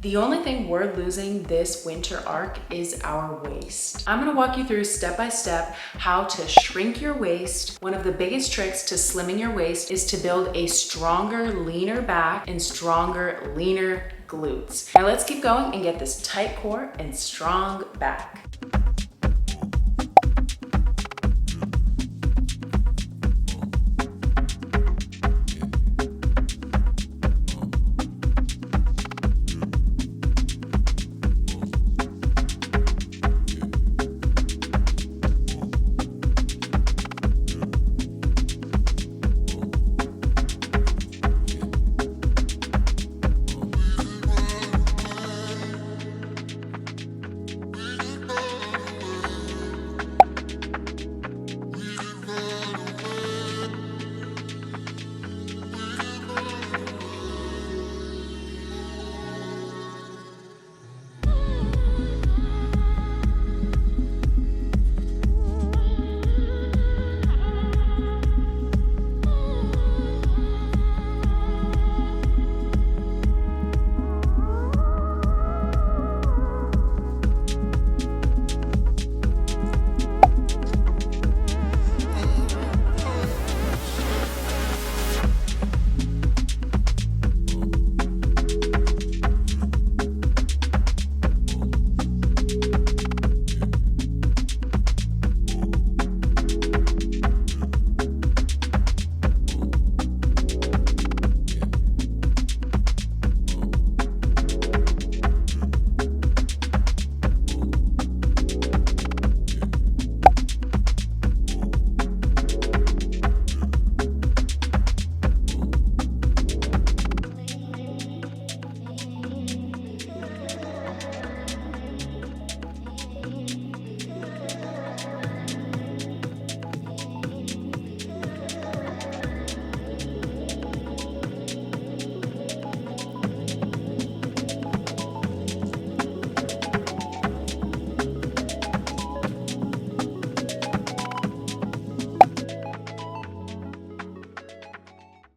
The only thing we're losing this winter arc is our waist. I'm gonna walk you through step by step how to shrink your waist. One of the biggest tricks to slimming your waist is to build a stronger, leaner back and stronger, leaner glutes. Now let's keep going and get this tight core and strong back.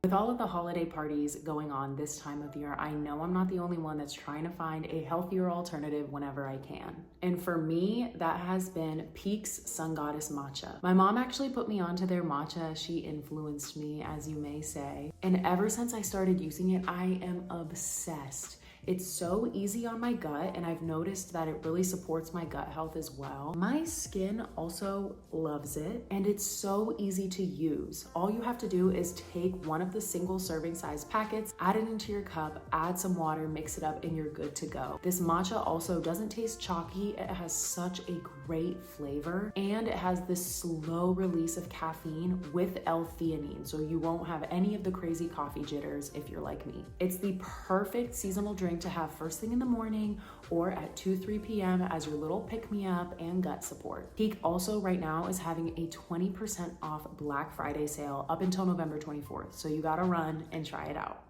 With all of the holiday parties going on this time of year, I know I'm not the only one that's trying to find a healthier alternative whenever I can. And for me, that has been Peak's Sun Goddess Matcha. My mom actually put me onto their matcha. She influenced me, as you may say. And ever since I started using it, I am obsessed. It's so easy on my gut, and I've noticed that it really supports my gut health as well. My skin also loves it, and it's so easy to use. All you have to do is take one of the single serving size packets, add it into your cup, add some water, mix it up, and you're good to go. This matcha also doesn't taste chalky. It has such a great flavor, and it has this slow release of caffeine with L-theanine, so you won't have any of the crazy coffee jitters if you're like me. It's the perfect seasonal drink to have first thing in the morning or at 2-3 p.m. as your little pick-me-up and gut support. Peak also right now is having a 20% off Black Friday sale up until November 24th, so you gotta run and try it out.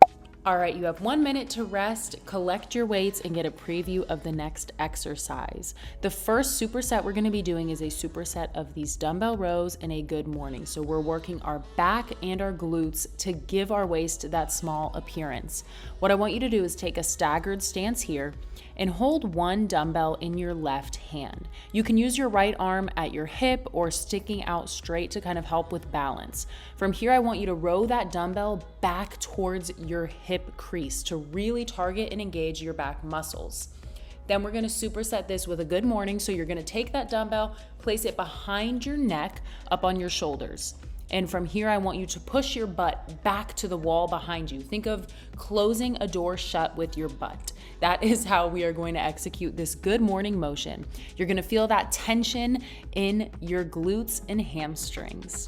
All right, you have 1 minute to rest, collect your weights, and get a preview of the next exercise. The first superset we're gonna be doing is a superset of these dumbbell rows in a good morning. So we're working our back and our glutes to give our waist that small appearance. What I want you to do is take a staggered stance here and hold one dumbbell in your left hand. You can use your right arm at your hip or sticking out straight to kind of help with balance. From here, I want you to row that dumbbell back towards your hip crease to really target and engage your back muscles. Then we're gonna superset this with a good morning. So you're gonna take that dumbbell, place it behind your neck, up on your shoulders. And from here, I want you to push your butt back to the wall behind you. Think of closing a door shut with your butt. That is how we are going to execute this good morning motion. You're gonna feel that tension in your glutes and hamstrings.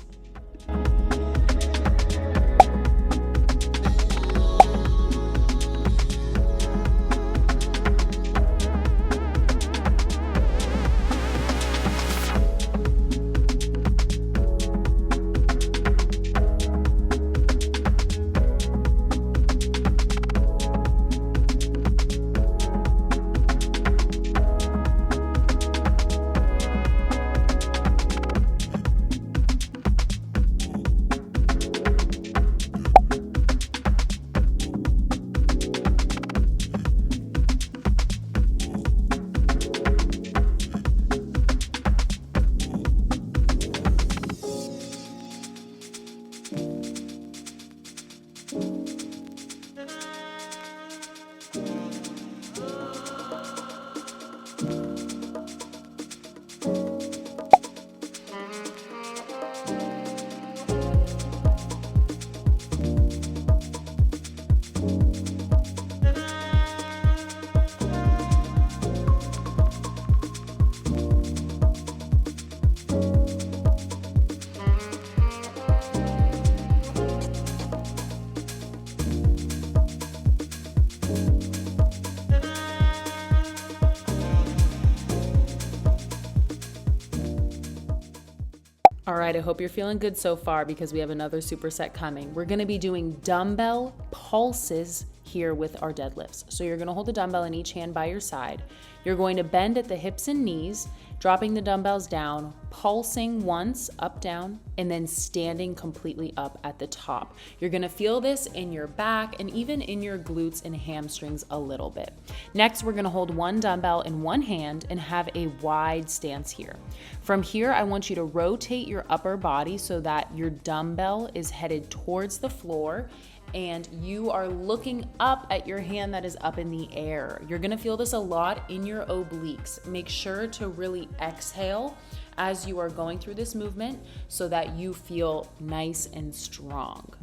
All right, I hope you're feeling good so far because we have another superset coming. We're gonna be doing dumbbell pulses here with our deadlifts. So you're gonna hold the dumbbell in each hand by your side. You're going to bend at the hips and knees, dropping the dumbbells down, pulsing once, up, down, and then standing completely up at the top. You're gonna feel this in your back and even in your glutes and hamstrings a little bit. Next, we're gonna hold one dumbbell in one hand and have a wide stance here. From here, I want you to rotate your upper body so that your dumbbell is headed towards the floor and you are looking up at your hand that is up in the air. You're gonna feel this a lot in your obliques. Make sure to really exhale as you are going through this movement so that you feel nice and strong.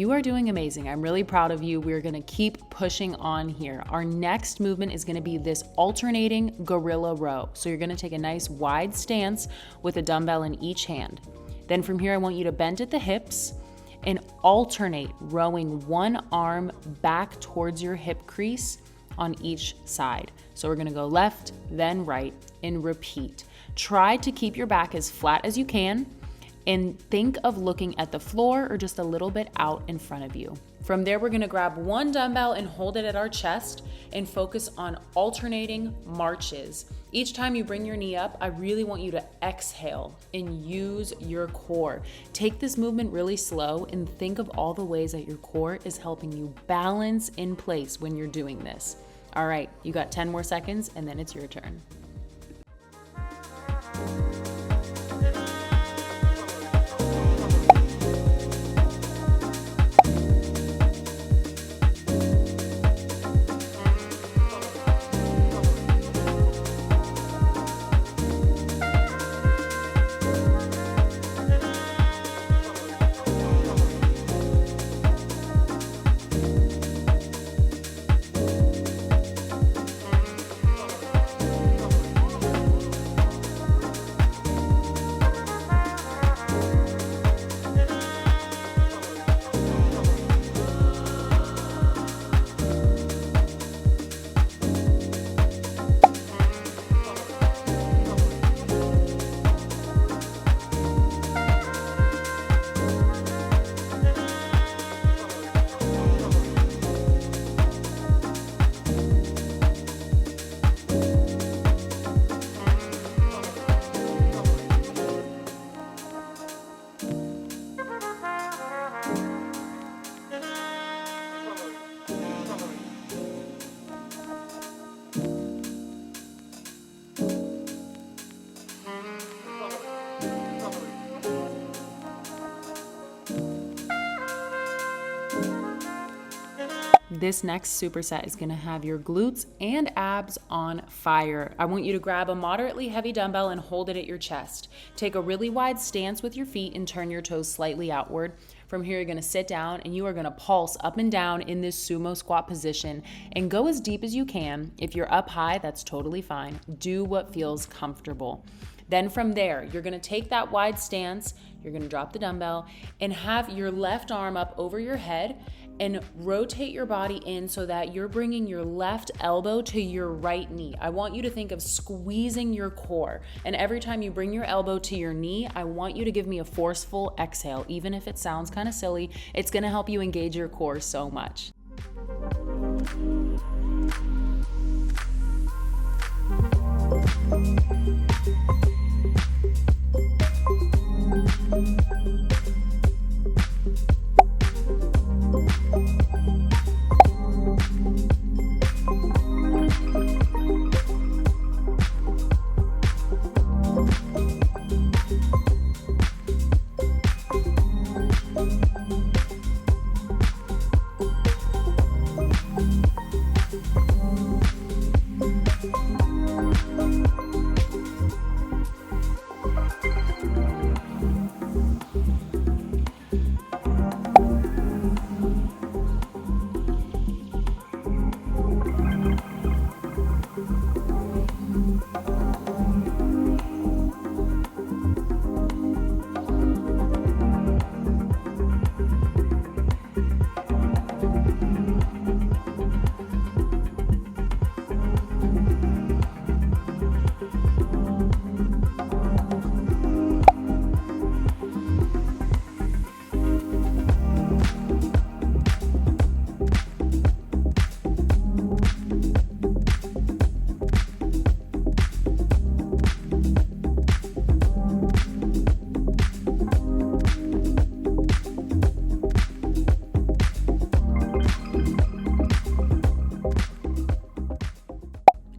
You are doing amazing. I'm really proud of you. We're gonna keep pushing on here. Our next movement is gonna be this alternating gorilla row. So you're gonna take a nice wide stance with a dumbbell in each hand. Then from here, I want you to bend at the hips and alternate rowing one arm back towards your hip crease on each side. So we're gonna go left, then right, and repeat. Try to keep your back as flat as you can and think of looking at the floor or just a little bit out in front of you. From there, we're gonna grab one dumbbell and hold it at our chest and focus on alternating marches. Each time you bring your knee up, I really want you to exhale and use your core. Take this movement really slow and think of all the ways that your core is helping you balance in place when you're doing this. All right, you got 10 more seconds and then it's your turn. this next superset is gonna have your glutes and abs on fire. I want you to grab a moderately heavy dumbbell and hold it at your chest. Take a really wide stance with your feet and turn your toes slightly outward. From here, you're gonna sit down and you are gonna pulse up and down in this sumo squat position and go as deep as you can. If you're up high, that's totally fine. Do what feels comfortable. Then from there, you're gonna take that wide stance, you're gonna drop the dumbbell and have your left arm up over your head and rotate your body in so that you're bringing your left elbow to your right knee. I want you to think of squeezing your core. And every time you bring your elbow to your knee, I want you to give me a forceful exhale. Even if it sounds kind of silly, it's gonna help you engage your core so much.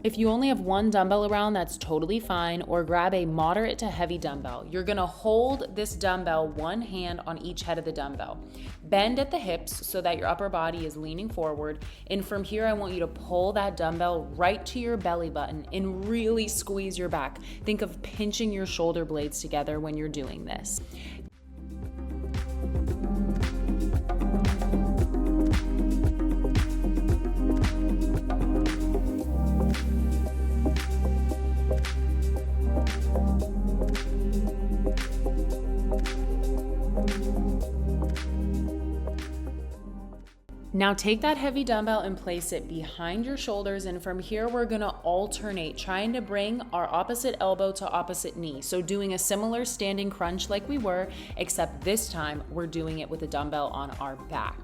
If you only have one dumbbell around, that's totally fine, or grab a moderate to heavy dumbbell. You're gonna hold this dumbbell one hand on each head of the dumbbell. Bend at the hips so that your upper body is leaning forward. And from here, I want you to pull that dumbbell right to your belly button and really squeeze your back. Think of pinching your shoulder blades together when you're doing this. Now take that heavy dumbbell and place it behind your shoulders, and from here we're gonna alternate, trying to bring our opposite elbow to opposite knee. So doing a similar standing crunch like we were, except this time we're doing it with a dumbbell on our back.